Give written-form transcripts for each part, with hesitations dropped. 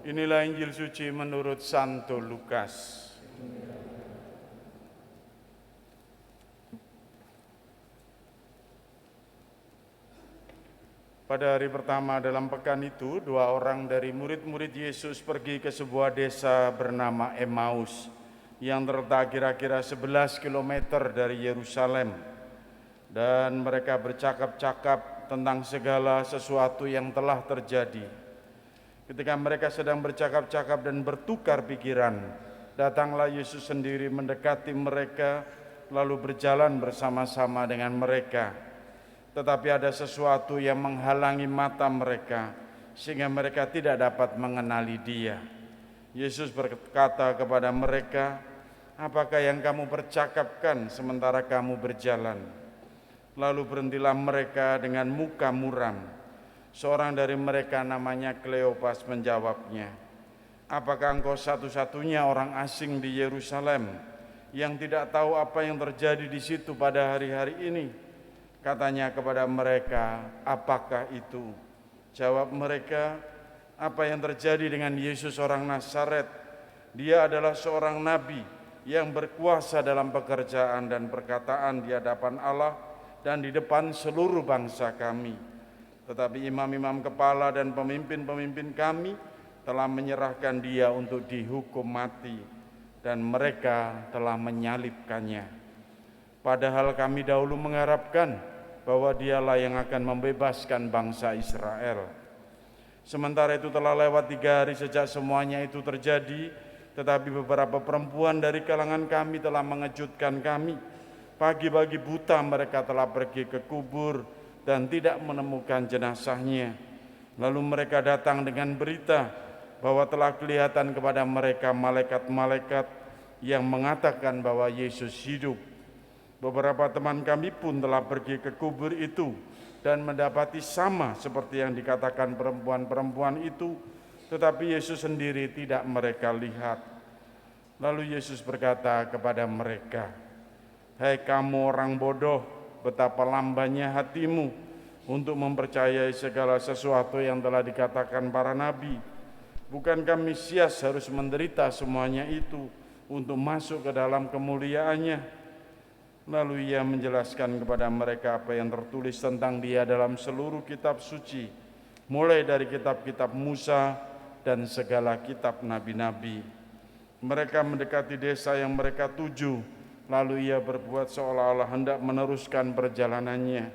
Inilah Injil suci menurut Santo Lukas. Pada hari pertama dalam pekan itu, 2 orang dari murid-murid Yesus pergi ke sebuah desa bernama Emmaus yang terletak kira-kira 11 km dari Yerusalem. Dan mereka bercakap-cakap tentang segala sesuatu yang telah terjadi. Ketika mereka sedang bercakap-cakap dan bertukar pikiran, datanglah Yesus sendiri mendekati mereka, lalu berjalan bersama-sama dengan mereka. Tetapi ada sesuatu yang menghalangi mata mereka, sehingga mereka tidak dapat mengenali Dia. Yesus berkata kepada mereka, "Apakah yang kamu percakapkan sementara kamu berjalan?" Lalu berhentilah mereka dengan muka muram. Seorang dari mereka namanya Kleopas menjawabnya, "Apakah engkau satu-satunya orang asing di Yerusalem yang tidak tahu apa yang terjadi di situ pada hari-hari ini?" Katanya kepada mereka, "Apakah itu?" Jawab mereka, "Apa yang terjadi dengan Yesus orang Nazaret? Dia adalah seorang nabi yang berkuasa dalam pekerjaan dan perkataan di hadapan Allah dan di depan seluruh bangsa kami. Tetapi imam-imam kepala dan pemimpin-pemimpin kami telah menyerahkan Dia untuk dihukum mati, dan mereka telah menyalibkannya. Padahal kami dahulu mengharapkan bahwa Dialah yang akan membebaskan bangsa Israel. Sementara itu telah lewat 3 hari sejak semuanya itu terjadi, tetapi beberapa perempuan dari kalangan kami telah mengejutkan kami. Pagi-pagi buta mereka telah pergi ke kubur dan tidak menemukan jenazahnya. Lalu mereka datang dengan berita bahwa telah kelihatan kepada mereka malaikat-malaikat yang mengatakan bahwa Yesus hidup. Beberapa teman kami pun telah pergi ke kubur itu dan mendapati sama seperti yang dikatakan perempuan-perempuan itu, tetapi Yesus sendiri tidak mereka lihat. Lalu Yesus berkata kepada mereka, "Hai kamu orang bodoh, betapa lambannya hatimu untuk mempercayai segala sesuatu yang telah dikatakan para nabi. Bukankah Mesias harus menderita semuanya itu untuk masuk ke dalam kemuliaannya?" Lalu Ia menjelaskan kepada mereka apa yang tertulis tentang Dia dalam seluruh kitab suci, mulai dari kitab-kitab Musa dan segala kitab nabi-nabi. Mereka mendekati desa yang mereka tuju. Lalu Ia berbuat seolah-olah hendak meneruskan perjalanannya.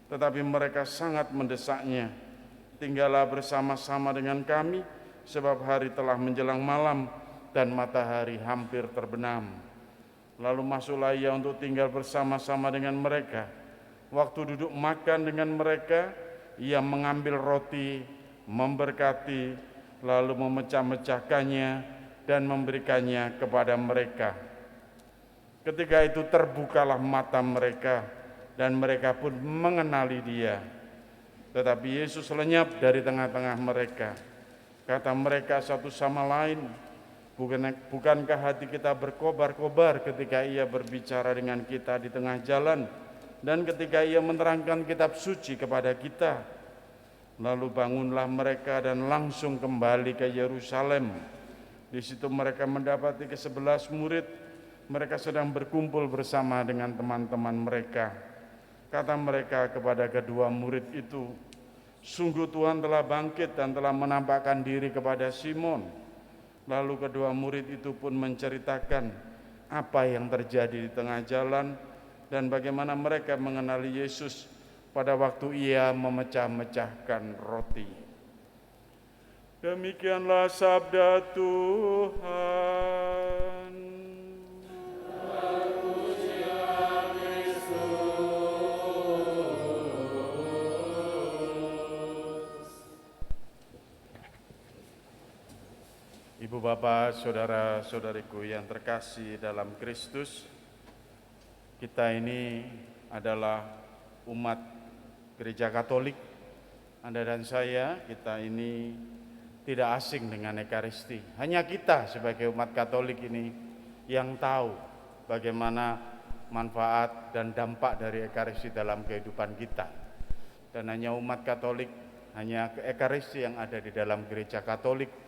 Tetapi mereka sangat mendesaknya, "Tinggallah bersama-sama dengan kami, sebab hari telah menjelang malam dan matahari hampir terbenam." Lalu masuklah Ia untuk tinggal bersama-sama dengan mereka. Waktu duduk makan dengan mereka, Ia mengambil roti, memberkati, lalu memecah-mecahkannya dan memberikannya kepada mereka. Ketika itu terbukalah mata mereka, dan mereka pun mengenali Dia. Tetapi Yesus lenyap dari tengah-tengah mereka. Kata mereka satu sama lain, "Bukankah hati kita berkobar-kobar ketika Ia berbicara dengan kita di tengah jalan, dan ketika Ia menerangkan kitab suci kepada kita?" Lalu bangunlah mereka dan langsung kembali ke Yerusalem. Di situ mereka mendapati ke-11 murid. Mereka sedang berkumpul bersama dengan teman-teman mereka. Kata mereka kepada kedua murid itu, "Sungguh Tuhan telah bangkit dan telah menampakkan diri kepada Simon." Lalu kedua murid itu pun menceritakan apa yang terjadi di tengah jalan dan bagaimana mereka mengenali Yesus pada waktu Ia memecah-mecahkan roti. Demikianlah sabda Tuhan. Ibu bapak, saudara-saudariku yang terkasih dalam Kristus, kita ini adalah umat Gereja Katolik. Anda dan saya, kita ini tidak asing dengan Ekaristi. Hanya kita sebagai umat Katolik ini yang tahu bagaimana manfaat dan dampak dari Ekaristi dalam kehidupan kita. Dan hanya umat Katolik, hanya Ekaristi yang ada di dalam Gereja Katolik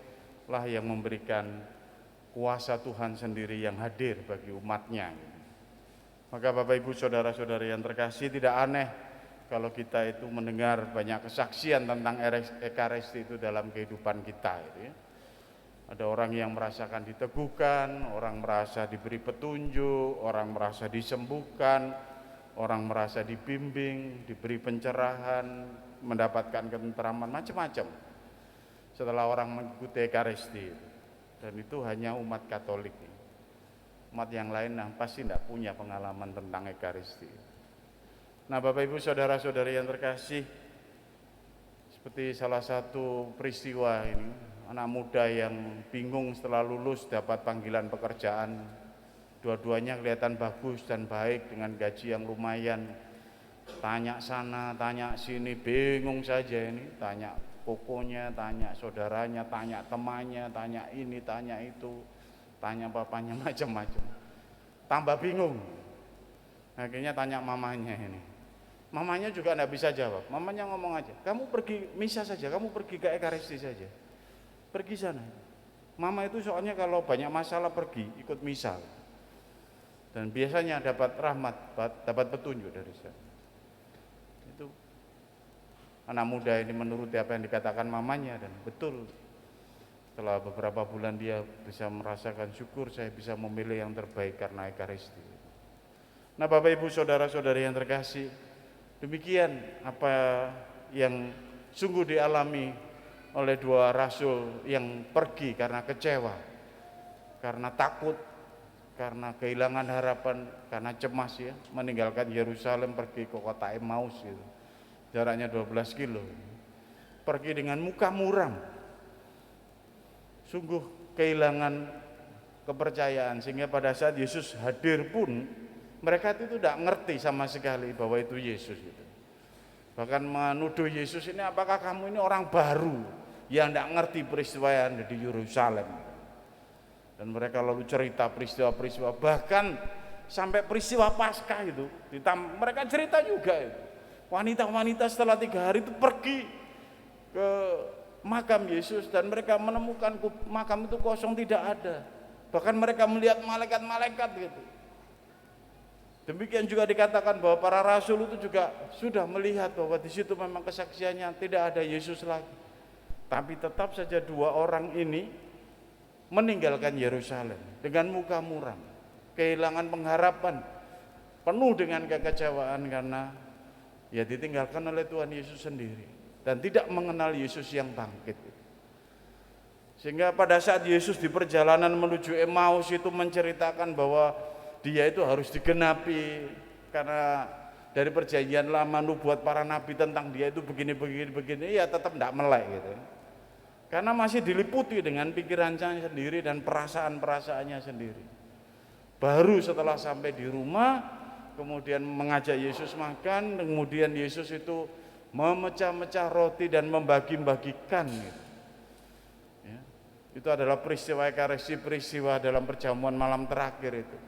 lah yang memberikan kuasa Tuhan sendiri yang hadir bagi umatnya. Maka Bapak Ibu Saudara-saudari yang terkasih, tidak aneh kalau kita itu mendengar banyak kesaksian tentang Ekaristi itu dalam kehidupan kita. Ada orang yang merasakan diteguhkan, orang merasa diberi petunjuk, orang merasa disembuhkan, orang merasa dibimbing, diberi pencerahan, mendapatkan ketenteraman, macam-macam setelah orang mengikuti Ekaristi. Dan itu hanya umat Katolik. Umat yang lain pasti tidak punya pengalaman tentang Ekaristi. Nah, Bapak Ibu Saudara-saudari yang terkasih, seperti salah satu peristiwa ini, anak muda yang bingung setelah lulus dapat panggilan pekerjaan. Dua-duanya kelihatan bagus dan baik dengan gaji yang lumayan. Tanya sana, tanya sini, bingung saja ini. Tanya kokonya, tanya saudaranya, tanya temannya, tanya ini, tanya itu, tanya papanya, macam-macam. Tambah bingung. Akhirnya tanya mamanya ini. Mamanya juga tidak bisa jawab. Mamanya ngomong aja, kamu pergi misa saja, kamu pergi ke Ekaristi saja. Pergi sana. Mama itu soalnya kalau banyak masalah pergi ikut misa. Dan biasanya dapat rahmat, dapat petunjuk dari sana. Itu anak muda ini menuruti apa yang dikatakan mamanya, dan betul. Setelah beberapa bulan dia bisa merasakan syukur, saya bisa memilih yang terbaik karena Ekaristi. Nah, Bapak Ibu Saudara-saudari yang terkasih, demikian apa yang sungguh dialami oleh dua rasul yang pergi karena kecewa, karena takut, karena kehilangan harapan, karena cemas ya, meninggalkan Yerusalem pergi ke kota Emmaus itu. Jaraknya 12 kilo. Pergi dengan muka muram. Sungguh kehilangan kepercayaan, sehingga pada saat Yesus hadir pun mereka itu tidak ngerti sama sekali bahwa itu Yesus gitu. Bahkan menuduh Yesus ini, apakah kamu ini orang baru yang tidak ngerti peristiwa yang ada di Yerusalem. Dan mereka lalu cerita peristiwa-peristiwa, bahkan sampai peristiwa Paskah itu, mereka cerita juga itu. Wanita-wanita setelah 3 hari itu pergi ke makam Yesus dan mereka menemukan makam itu kosong, tidak ada. Bahkan mereka melihat malaikat-malaikat gitu. Demikian juga dikatakan bahwa para rasul itu juga sudah melihat bahwa di situ memang kesaksiannya tidak ada Yesus lagi. Tapi tetap saja dua orang ini meninggalkan Yerusalem dengan muka muram, kehilangan pengharapan, penuh dengan kekecewaan karena ya ditinggalkan oleh Tuhan Yesus sendiri dan tidak mengenal Yesus yang bangkit. Sehingga pada saat Yesus di perjalanan menuju Emmaus itu menceritakan bahwa dia itu harus digenapi karena dari perjanjian lama nubuat para nabi tentang dia itu begini, ya tetap tidak melek gitu. Karena masih diliputi dengan pikirannya sendiri dan perasaan-perasaannya sendiri. Baru setelah sampai di rumah, kemudian mengajak Yesus makan, kemudian Yesus itu memecah-mecah roti dan membagi-bagikan gitu. Ya, itu adalah peristiwa Ekaristi, peristiwa dalam perjamuan malam terakhir itu.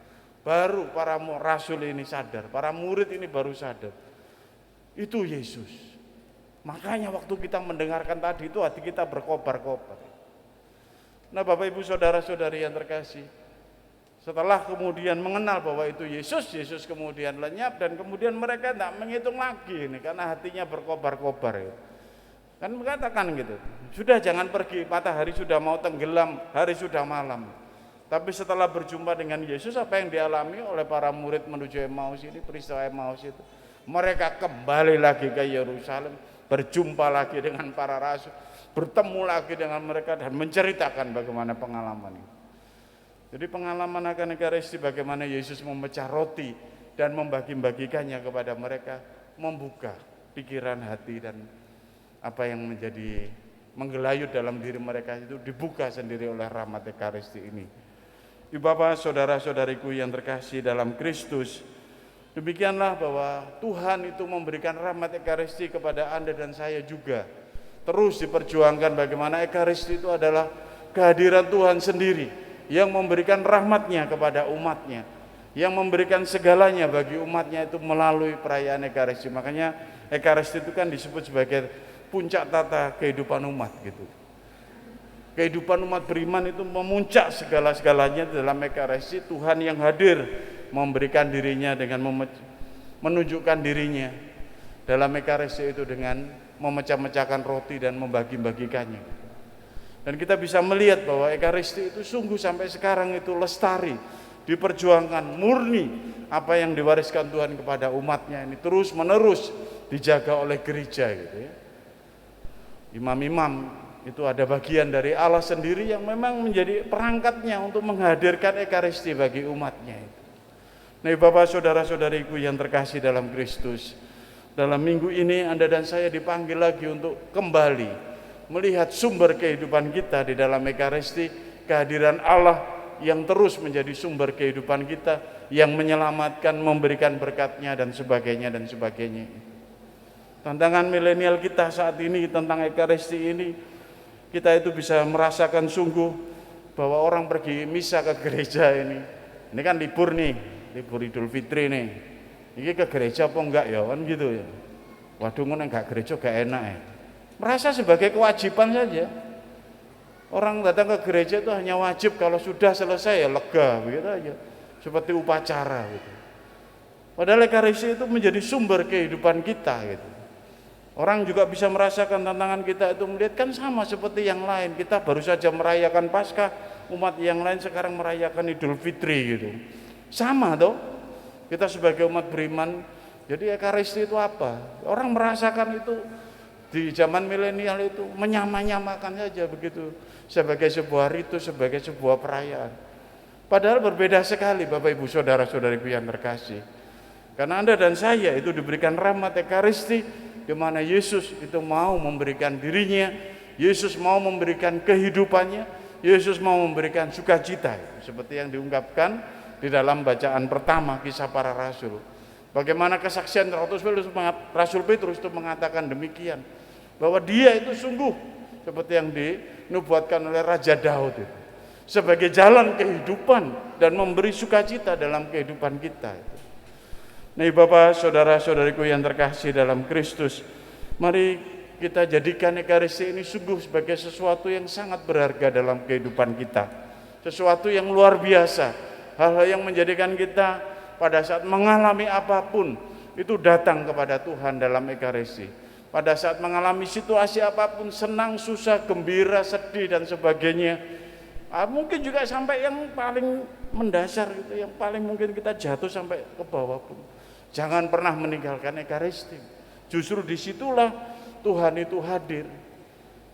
Baru para rasul ini sadar, para murid ini baru sadar, itu Yesus. Makanya waktu kita mendengarkan tadi itu hati kita berkobar-kobar. Nah, Bapak Ibu Saudara-saudari yang terkasih, setelah kemudian mengenal bahwa itu Yesus, Yesus kemudian lenyap dan kemudian mereka tidak menghitung lagi ini karena hatinya berkobar-kobar ya. Kan mengatakan gitu, sudah jangan pergi, matahari sudah mau tenggelam, hari sudah malam. Tapi setelah berjumpa dengan Yesus, apa yang dialami oleh para murid menuju Emmaus ini, peristiwa Emmaus itu, mereka kembali lagi ke Yerusalem, berjumpa lagi dengan para rasul, bertemu lagi dengan mereka dan menceritakan bagaimana pengalaman ini. Jadi pengalaman akan Ekaristi, bagaimana Yesus memecah roti dan membagi-bagikannya kepada mereka, membuka pikiran, hati, dan apa yang menjadi menggelayut dalam diri mereka itu dibuka sendiri oleh rahmat Ekaristi ini. Ibu bapak, saudara-saudariku yang terkasih dalam Kristus, demikianlah bahwa Tuhan itu memberikan rahmat Ekaristi kepada Anda dan saya juga. Terus diperjuangkan bagaimana Ekaristi itu adalah kehadiran Tuhan sendiri yang memberikan rahmatnya kepada umatnya, yang memberikan segalanya bagi umatnya itu melalui perayaan Ekaristi. Makanya Ekaristi itu kan disebut sebagai puncak tata kehidupan umat gitu. Kehidupan umat beriman itu memuncak segala-segalanya dalam Ekaristi. Tuhan yang hadir memberikan dirinya dengan menunjukkan dirinya dalam Ekaristi itu dengan memecah-mecahkan roti dan membagi-bagikannya. Dan kita bisa melihat bahwa Ekaristi itu sungguh sampai sekarang itu lestari, diperjuangkan, murni apa yang diwariskan Tuhan kepada umatnya ini terus menerus dijaga oleh gereja gitu ya. Imam-imam itu ada bagian dari Allah sendiri yang memang menjadi perangkatnya untuk menghadirkan Ekaristi bagi umatnya itu. Nah, Bapak saudara-saudariku yang terkasih dalam Kristus, dalam minggu ini Anda dan saya dipanggil lagi untuk kembali melihat sumber kehidupan kita di dalam Ekaristi, kehadiran Allah yang terus menjadi sumber kehidupan kita, yang menyelamatkan, memberikan berkatnya dan sebagainya dan sebagainya. Tantangan milenial kita saat ini tentang Ekaristi ini, kita itu bisa merasakan sungguh bahwa orang pergi misa ke gereja ini kan libur nih, libur Idul Fitri nih. Ini ke gereja apa enggak ya kan gitu ya. Waduh ngono enggak gereja gak enak ya. Merasa sebagai kewajiban saja. Orang datang ke gereja itu hanya wajib, kalau sudah selesai ya lega begitu aja. Seperti upacara gitu. Padahal Ekaristi itu menjadi sumber kehidupan kita gitu. Orang juga bisa merasakan tantangan kita itu melihat kan sama seperti yang lain. Kita baru saja merayakan Paskah, umat yang lain sekarang merayakan Idul Fitri gitu. Sama toh. Kita sebagai umat beriman, jadi Ekaristi itu apa? Orang merasakan itu di zaman milenial itu menyamakan saja begitu, sebagai sebuah ritu, sebagai sebuah perayaan. Padahal berbeda sekali Bapak Ibu saudara-saudariku yang terkasih. Karena Anda dan saya itu diberikan rahmat Ekaristi, di mana Yesus itu mau memberikan dirinya, Yesus mau memberikan kehidupannya, Yesus mau memberikan sukacita, seperti yang diungkapkan di dalam bacaan pertama Kisah Para Rasul. Bagaimana kesaksian Rasul Petrus itu mengatakan demikian, bahwa dia itu sungguh seperti yang dinubuatkan oleh Raja Daud itu, sebagai jalan kehidupan dan memberi sukacita dalam kehidupan kita itu. Nah, Bapak, saudara-saudariku yang terkasih dalam Kristus, mari kita jadikan Ekaristi ini sungguh sebagai sesuatu yang sangat berharga dalam kehidupan kita, sesuatu yang luar biasa. Hal-hal yang menjadikan kita pada saat mengalami apapun itu datang kepada Tuhan dalam Ekaristi. Pada saat mengalami situasi apapun, senang, susah, gembira, sedih dan sebagainya, mungkin juga sampai yang paling mendasar gitu, yang paling mungkin kita jatuh sampai ke bawah pun, jangan pernah meninggalkan Ekaristi. Justru disitulah Tuhan itu hadir.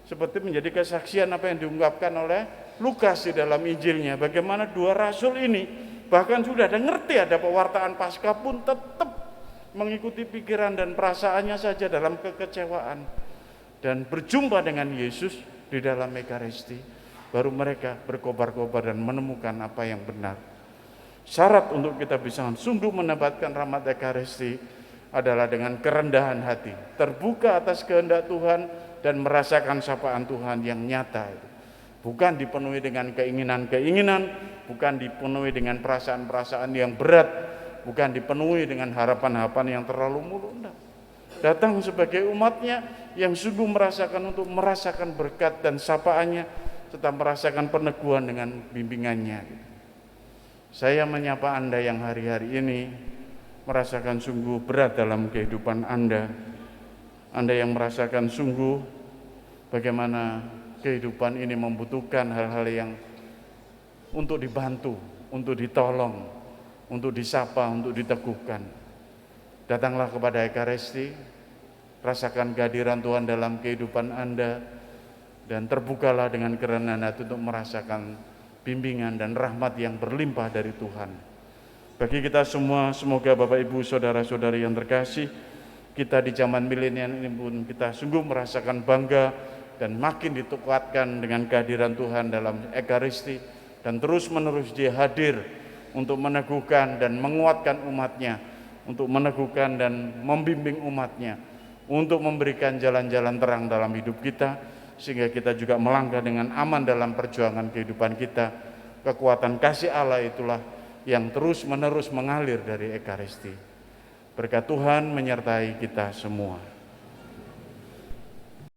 Seperti menjadi kesaksian apa yang diungkapkan oleh Lukas di dalam Injilnya, bagaimana dua rasul ini bahkan sudah ada ngerti ada pewartaan Paskah pun tetap mengikuti pikiran dan perasaannya saja dalam kekecewaan, dan berjumpa dengan Yesus di dalam Ekaristi, baru mereka berkobar-kobar dan menemukan apa yang benar. Syarat untuk kita bisa sungguh mendapatkan rahmat Ekaristi adalah dengan kerendahan hati, terbuka atas kehendak Tuhan dan merasakan sapaan Tuhan yang nyata itu. Bukan dipenuhi dengan keinginan-keinginan, bukan dipenuhi dengan perasaan-perasaan yang berat, bukan dipenuhi dengan harapan-harapan yang terlalu muluk. Datang sebagai umatnya yang sungguh merasakan berkat dan sapaannya, serta merasakan peneguhan dengan bimbingannya. Saya menyapa Anda yang hari-hari ini merasakan sungguh berat dalam kehidupan Anda. Anda yang merasakan sungguh bagaimana kehidupan ini membutuhkan hal-hal yang untuk dibantu, untuk ditolong, untuk disapa, untuk diteguhkan. Datanglah kepada Ekaristi, rasakan kehadiran Tuhan dalam kehidupan Anda, dan terbukalah dengan kerendahan hati untuk merasakan bimbingan dan rahmat yang berlimpah dari Tuhan. Bagi kita semua, semoga Bapak Ibu saudara-saudari yang terkasih, kita di zaman milenial ini pun kita sungguh merasakan bangga dan makin dikuatkan dengan kehadiran Tuhan dalam Ekaristi, dan terus-menerus Dia hadir untuk meneguhkan dan menguatkan umatnya, untuk meneguhkan dan membimbing umatnya, untuk memberikan jalan-jalan terang dalam hidup kita, sehingga kita juga melangkah dengan aman dalam perjuangan kehidupan kita. Kekuatan kasih Allah itulah yang terus-menerus mengalir dari Ekaristi. Berkat Tuhan menyertai kita semua.